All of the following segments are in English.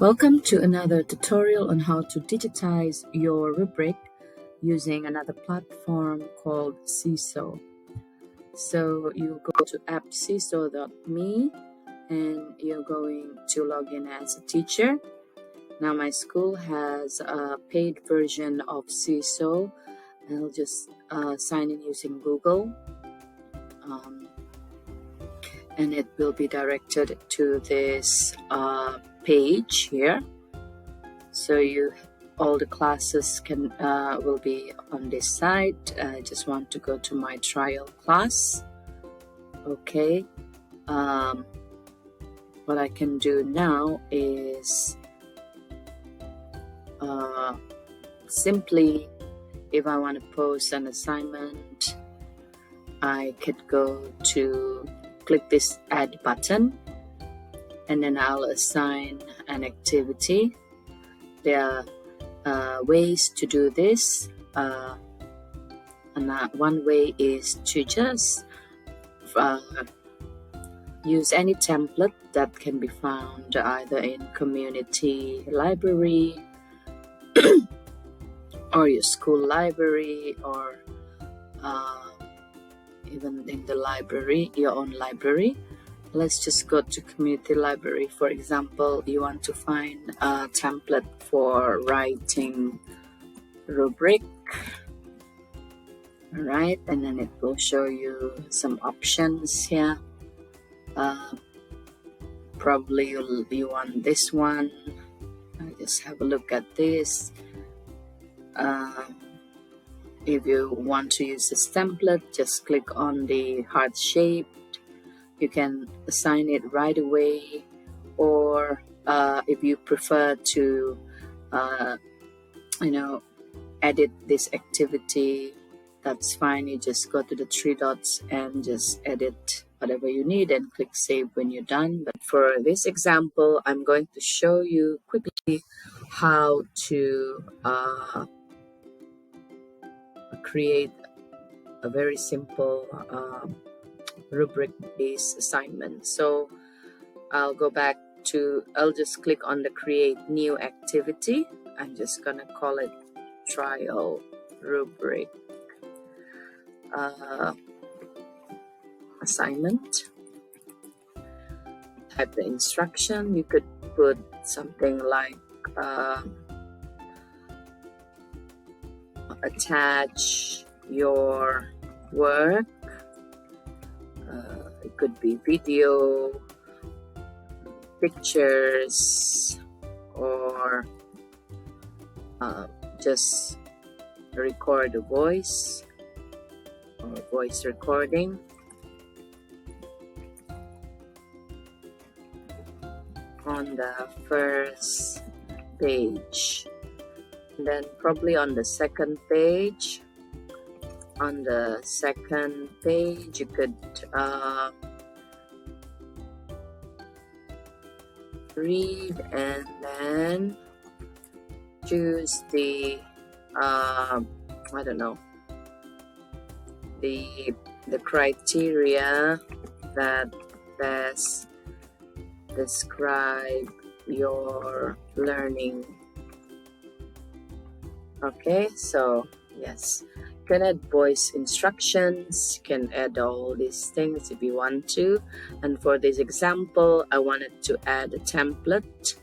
Welcome to another tutorial on how to digitize your rubric using another platform called Seesaw. So you go to app seesaw.me and you're going to log in as a teacher. Now my school has a paid version of Seesaw. I'll just sign in using Google. And it will be directed to this page here. So all the classes will be on this site. I just want to go to my trial class. Okay. What I can do now is simply, if I want to post an assignment, I could go to click this add button, and then I'll assign an activity. There are ways to do this, and one way is to just use any template that can be found either in community library or your school library, or even in the library, your own library. Let's just go to community library. For example, you want to find a template for writing rubric. All right, and then it will show you some options here. Probably you want this one. Just have a look at this. If you want to use this template, just click on the heart shape. You can assign it right away, or if you prefer to edit this activity, that's fine. You just go to the three dots and just edit whatever you need and click save when you're done. But for this example, I'm going to show you quickly how to create a very simple rubric-based assignment. So I'll just click on the create new activity. I'm just gonna call it trial rubric assignment. Type the instruction. You could put something like attach your work. It could be video, pictures, or just record a voice or voice recording. On the first page, and then probably on the second page. On the second page, you could read and then choose the the criteria that best describe your learning. Okay, so yes, you can add voice instructions, you can add all these things if you want to. And for this example, I wanted to add a template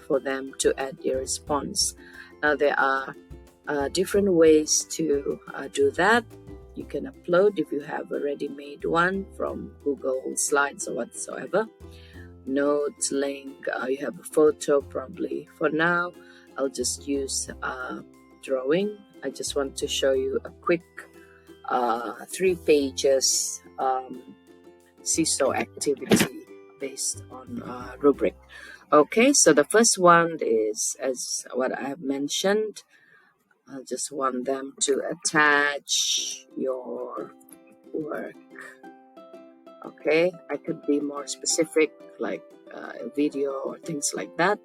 for them to add their response. Now there are different ways to do that. You can upload if you have a ready-made one from Google Slides or whatsoever. Notes, link, you have a photo probably. For now, I'll just use drawing. I just want to show you a quick 3 pages Seesaw activity based on rubric. Okay, so the first one is, as what I have mentioned, I just want them to attach your work. Okay, I could be more specific, like a video or things like that.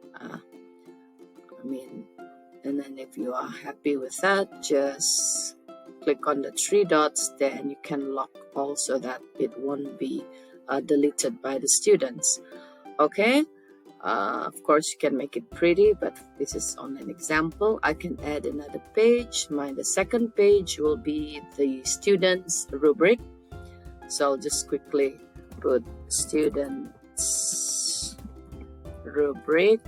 And then if you are happy with that, just click on the 3 dots. Then you can lock all so that it won't be deleted by the students. Okay, Of course, you can make it pretty, but this is on an example. I can add another page. The second page will be the student's rubric. So I'll just quickly put student's rubric.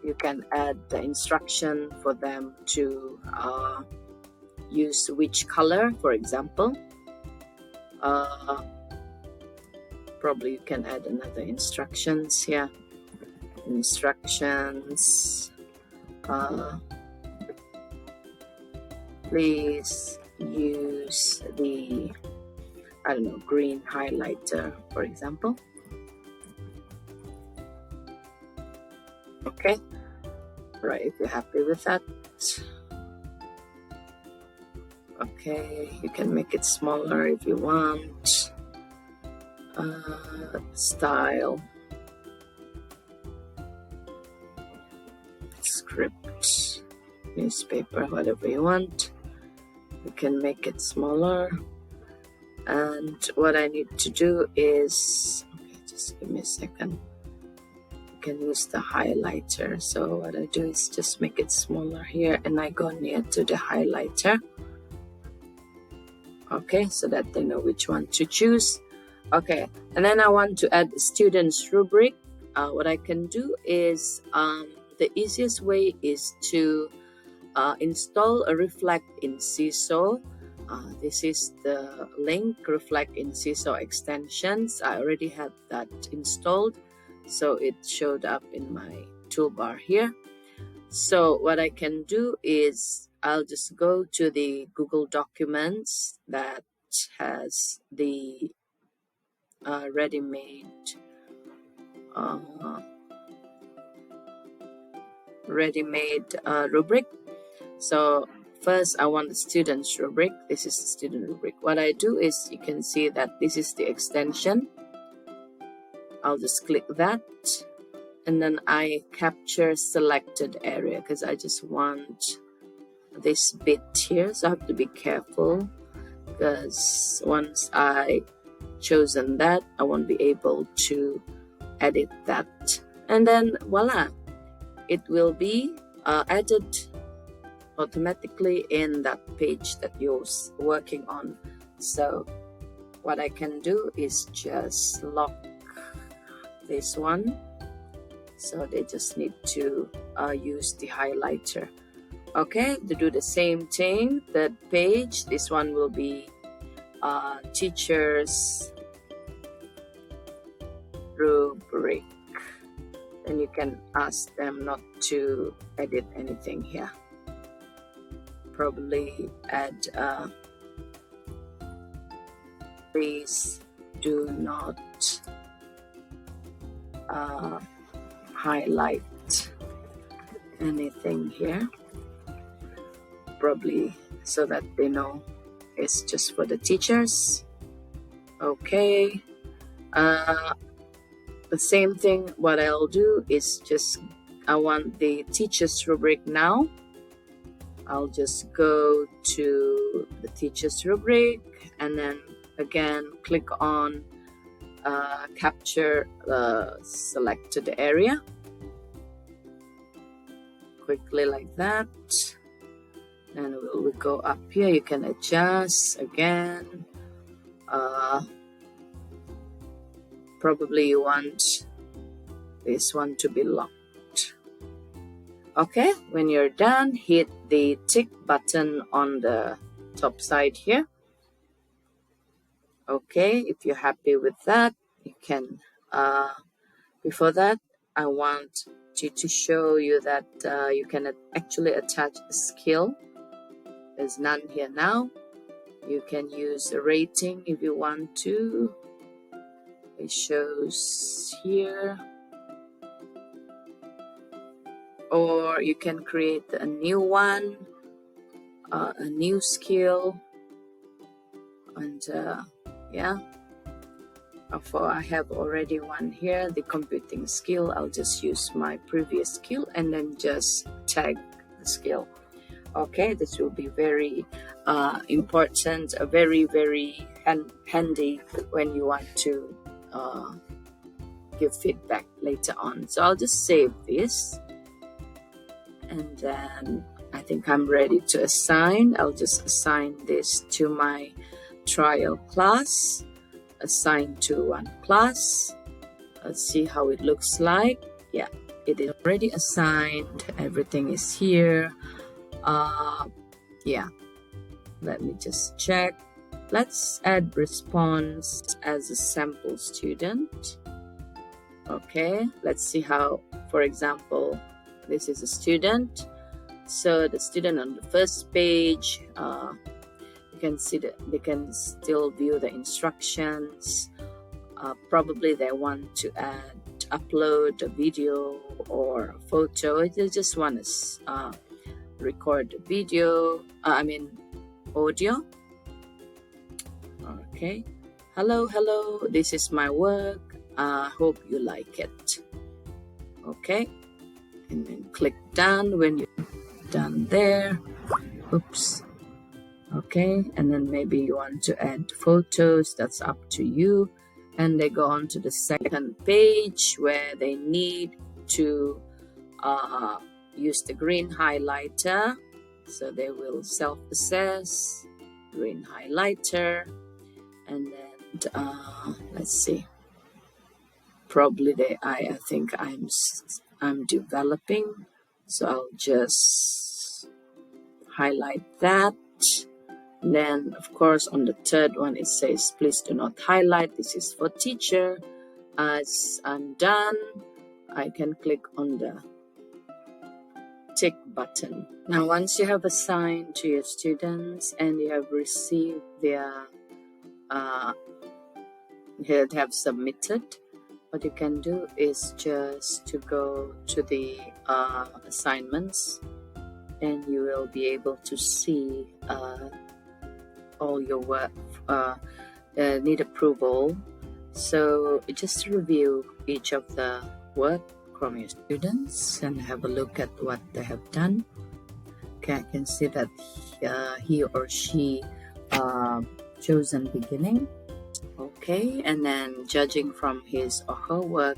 You can add the instruction for them to use which color, for example. Probably you can add another instructions here. Instructions. Please use the, I don't know, green highlighter, for example. Okay, right, if you're happy with that. Okay, you can make it smaller if you want. Style, script, newspaper, whatever you want. You can make it smaller. And what I need to do is, okay, just give me a second. You can use the highlighter. So what I do is just make it smaller here, and I go near to the highlighter. Okay, so that they know which one to choose. Okay, and then I want to add the student's rubric. What I can do is, the easiest way is to install a Reflect in Seesaw. This is the link, Reflect in Seesaw extensions. I already have that installed, so it showed up in my toolbar here. So what I can do is I'll just go to the Google Documents that has the ready-made rubric. So first I want the student's rubric. This is the student rubric. What I do is, you can see that this is the extension. I'll just click that, and then I capture selected area because I just want this bit here. So I have to be careful, because once I chosen that, I won't be able to edit that. And then voila, it will be added automatically in that page that you're working on. So what I can do is just lock this one. So they just need to use the highlighter. Okay, to do the same thing, third page, this one will be teachers rubric, and you can ask them not to edit anything here. Probably add please do not highlight anything here, probably so that they know it's just for the teachers. Okay, the same thing, what I'll do is just, I want the teachers rubric now. I'll just go to the teachers rubric, and then again click on capture the selected area, quickly like that. And we'll go up here. You can adjust again. Probably you want this one to be locked. Okay, when you're done, hit the tick button on the top side here. Okay, if you're happy with that, you can, before that, I want to show you that you can actually attach a skill. There's none here now. You can use a rating if you want to. It shows here. Or you can create a new one, a new skill. And yeah, I have already one here, the computing skill. I'll just use my previous skill and then just tag the skill. Okay, this will be very important, very handy when you want to give feedback later on. So I'll just save this, and then I think I'm ready to assign. I'll just assign this to my trial class, assign to one class. Let's see how it looks like. Yeah, it is already assigned. Everything is here. Yeah, let me just check. Let's add response as a sample student. Okay, let's see how, for example, this is a student. So the student on the first page, you can see that they can still view the instructions. Probably they want to upload a video or a photo. They just want to record the video, audio. Okay, hello, this is my work. Hope you like it. Okay, and then click done when you're done there. Oops. Okay, and then maybe you want to add photos. That's up to you. And they go on to the second page where they need to use the green highlighter. So they will self-assess, green highlighter, and then let's see. Probably I think I'm developing, so I'll just highlight that. Then, of course, on the third one, it says, please do not highlight. This is for teacher. As I'm done, I can click on the tick button. Now, once you have assigned to your students and you have received their, you have submitted, what you can do is just to go to the assignments, and you will be able to see all your work need approval. So just review each of the work from your students and have a look at what they have done. Okay, I can see that he or she chosen beginning. Okay, and then judging from his or her work,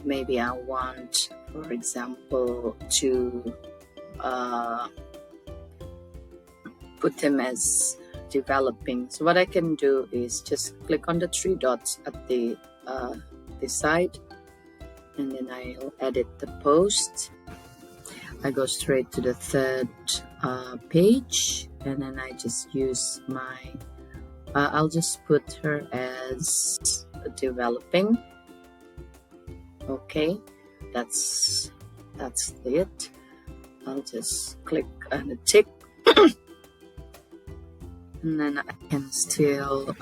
maybe I want, for example, to put him as developing. So what I can do is just click on the three dots at the side, and then I'll edit the post. I go straight to the third page, and then I just use my I'll just put her as developing. Okay, that's it. I'll just click on the tick. And then I can still,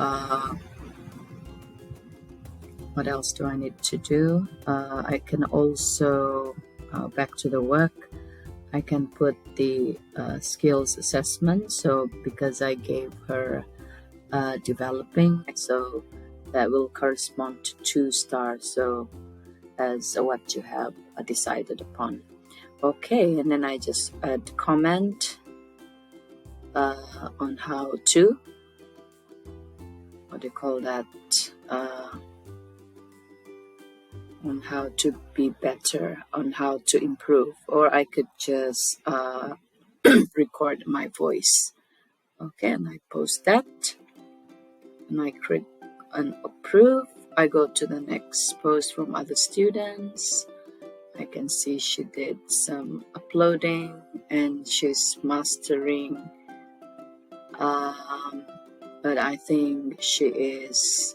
what else do I need to do? I can also, back to the work, I can put the skills assessment. So because I gave her developing, so that will correspond to 2 stars. So as what you have decided upon. Okay, and then I just add comment on how to, what do you call that, on how to be better, on how to improve, or I could just record my voice. Okay, and I post that, and I click on approve. I go to the next post from other students. I can see she did some uploading and she's mastering, but I think she is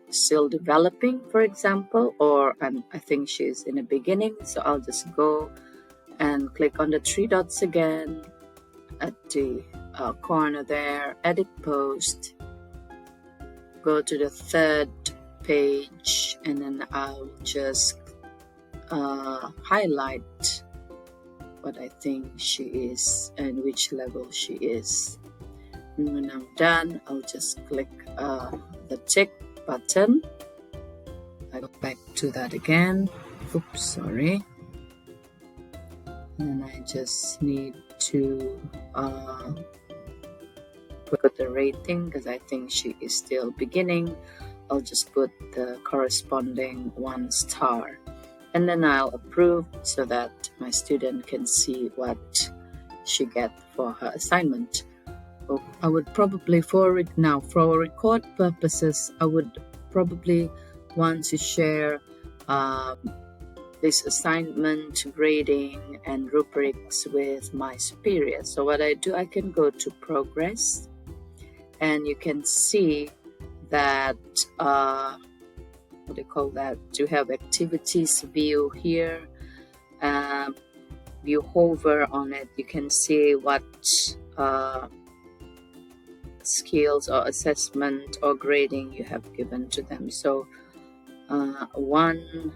still developing, for example, or I think she's in the beginning. So I'll just go and click on the 3 dots again at the corner there, edit post, go to the third page, and then I'll just highlight what I think she is and which level she is. And when I'm done, I'll just click the tick button. I go back to that again. Oops, sorry. And I just need to put the rating because I think she is still beginning. I'll just put the corresponding 1 star, and then I'll approve so that my student can see what she get for her assignment. I would probably for record purposes, I would probably want to share this assignment, grading, and rubrics with my superior. So what I do, I can go to progress, and you can see that what do you call that? To have activities view here. You hover on it, you can see what skills or assessment or grading you have given to them. So 1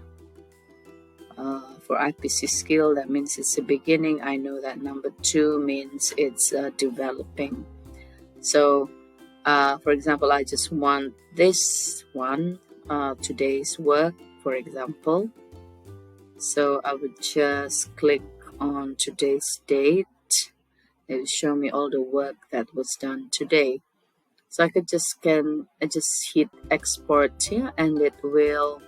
for IPC skill, that means it's a beginning. I know that number 2 means it's developing. So for example, I just want this one, today's work, for example. So I would just click on today's date. It will show me all the work that was done today. So I could just hit export here, and it will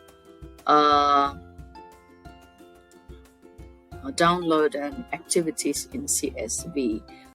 download activities in CSV.